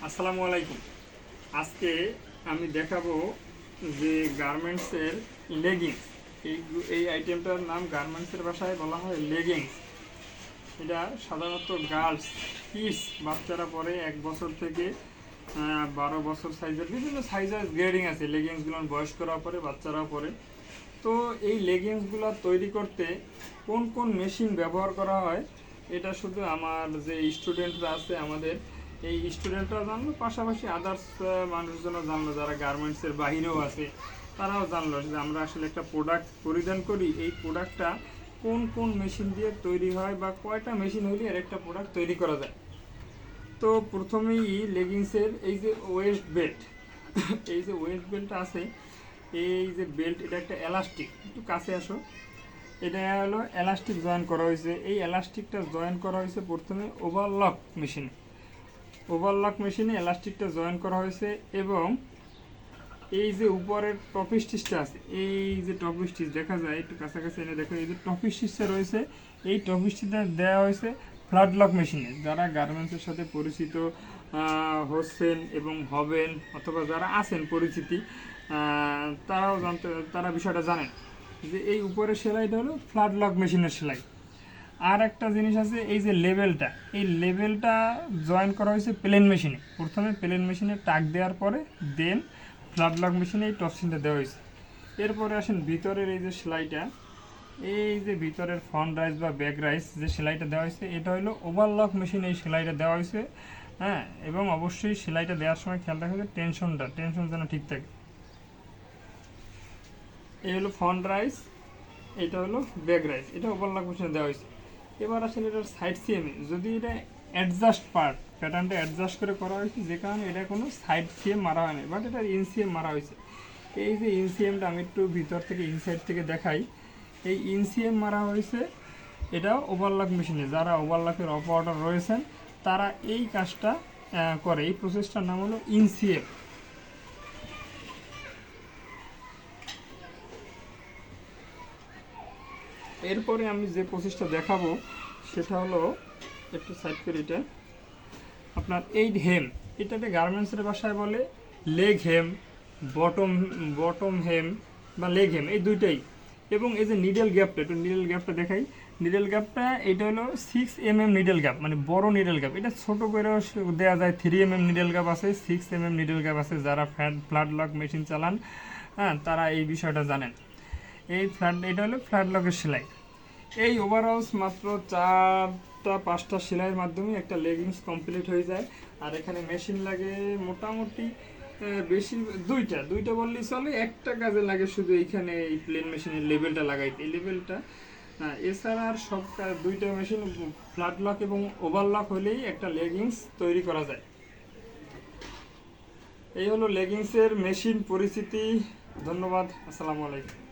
আসসালামু আলাইকুম। আজকে আমি দেখাবো যে গার্মেন্টসের লেগিংস। এই আইটেমটার নাম গার্মেন্টসের ভাষায় বলা হয় লেগিংস। এটা সাধারণত গার্লস কিডস বাচ্চারা পরে 1 বছর থেকে 12 বছর সাইজের বিভিন্ন সাইজের গ্রেডিং আছে। লেগিংসগুলো বয়স্করাও পরে, বাচ্চারাও পরে। তো এই লেগিংসগুলো তৈরি করতে কোন কোন মেশিন ব্যবহার করা হয় এটা শুধু আমার যে স্টুডেন্টরা আছে আমাদের এই স্টুডেন্টরা জানলো, পাশাপাশি আদার্স মানুষজনও জানলো যারা গার্মেন্টসের বাহিরেও আছে, তারাও জানলো যে আমরা আসলে একটা প্রোডাক্ট পরিধান করি, এই প্রোডাক্টটা কোন কোন মেশিন দিয়ে তৈরি হয় বা কয়টা মেশিন হলে এর একটা প্রোডাক্ট তৈরি করা যায়। তো প্রথমেই লেগিংসের এই যে ওয়েস্ট বেল্ট এই যে ওয়েস্ট বেল্ট আছে, এই যে বেল্ট এটা একটা এলাস্টিক, একটু কাছে আসো। এটা হলো এলাস্টিক জয়েন করা হয়েছে। এই এলাস্টিকটা জয়েন করা হয়েছে প্রথমে ওভারলক মেশিনে। ওভারলক মেশিনে এলাস্টিকটা জয়েন করা হয়েছে এবং এই যে উপরের টপ স্টিচটা আছে, এই যে টপ স্টিচ দেখা যায়, একটু কাছাকাছি এনে দেখো, এই যে টপ স্টিচটা রয়েছে, এই টপ স্টিচটা দেওয়া হয়েছে ফ্ল্যাট লক মেশিনে। যারা গার্মেন্টসের সাথে পরিচিত হচ্ছেন এবং হবেন, অথবা যারা আছেন পরিচিতি, তারা বিষয়টা জানেন যে এই উপরের সেলাইটা হলো ফ্ল্যাট লক মেশিনের সেলাই। আর একটা জিনিস আছে, এই যে লেবেলটা, এই লেবেলটা জয়েন করা হয়েছে প্লেন মেশিনে। প্রথমে প্লেন মেশিনে টাক দেওয়ার পরে দেন ফ্ল্যাট লক মেশিনে এই টপসিনটা দেওয়া হয়েছে। এরপরে আসেন ভিতরের এই যে সেলাইটা, এই যে ভিতরের ফ্রন্ট রাইস বা ব্যাক রাইস যে সেলাইটা দেওয়া হয়েছে, এটা হলো ওভারলক মেশিনে এই সেলাইটা দেওয়া হয়েছে। হ্যাঁ, এবং অবশ্যই সেলাইটা দেওয়ার সময় খেয়াল রাখা যায় টেনশন যেন ঠিক থাকে। এই হলো ফ্রন্ট রাইস, এটা হলো ব্যাক রাইস, এটা ওভারলক মেশিনে দেওয়া হয়েছে। এবার আসলে এটার সাইড সিএমে যদি এটা অ্যাডজাস্ট প্যাটার্নটা অ্যাডজাস্ট করে করা হয়েছে, যে কারণে এটা কোনো সাইড সিএম মারা হয়নি, বাট এটা ইনসিএম মারা হয়েছে। এই যে ইনসিএমটা আমি একটু ভিতর থেকে ইনসাইড থেকে দেখাই, এই ইনসিএম মারা হয়েছে এটাও ওভারলক মেশিনে। যারা ওভারলকের অপারেটর রয়েছেন তারা এই কাজটা করে। এই প্রসেসটার নাম হলো ইনসিএম। এরপরে আমি যে প্রসেসটা দেখাবো সেটা হলো, একটু সাইড করে, এটা আপনার এই হেম, এটাতে গার্মেন্টসের ভাষায় বলে লেগ হেম, বটম হেম বা লেগ হেম, এই দুইটাই। এবং এই যে নিডেল গ্যাপটা, একটু নিডেল গ্যাপটা দেখাই। নিডেল গ্যাপটা এটা হলো 6 mm নিডেল গ্যাপ, মানে বড় নিডেল গ্যাপ। এটা ছোটো করে দেওয়া যায়, 3 mm নিডেল গ্যাপ আছে, 6 mm নিডেল গ্যাপ আছে। যারা ফ্ল্যাট লক মেশিন চালান, হ্যাঁ, তারা এই বিষয়টা জানেন। এটা হলো ফ্ল্যাট লকের সেলাই। এই ওভারঅলস মাত্র 4-5টা সেলাইয়ের মাধ্যমে একটা লেগিংস কমপ্লিট হয়ে যায়। আর এখানে মেশিন লাগে মোটামুটি বেশি দুইটা বললেই চলে। একটা কাজে লাগে শুধু এইখানে এই প্লেন মেশিনের লেবেলটা লাগাইতে, এই লেবেলটা। এছাড়া আর সব দুইটা মেশিন ফ্ল্যাট লক এবং ওভারলক হলেই একটা লেগিংস তৈরি করা যায়। এই হলো লেগিংসের মেশিন পরিচিতি। ধন্যবাদ। আসসালামু আলাইকুম।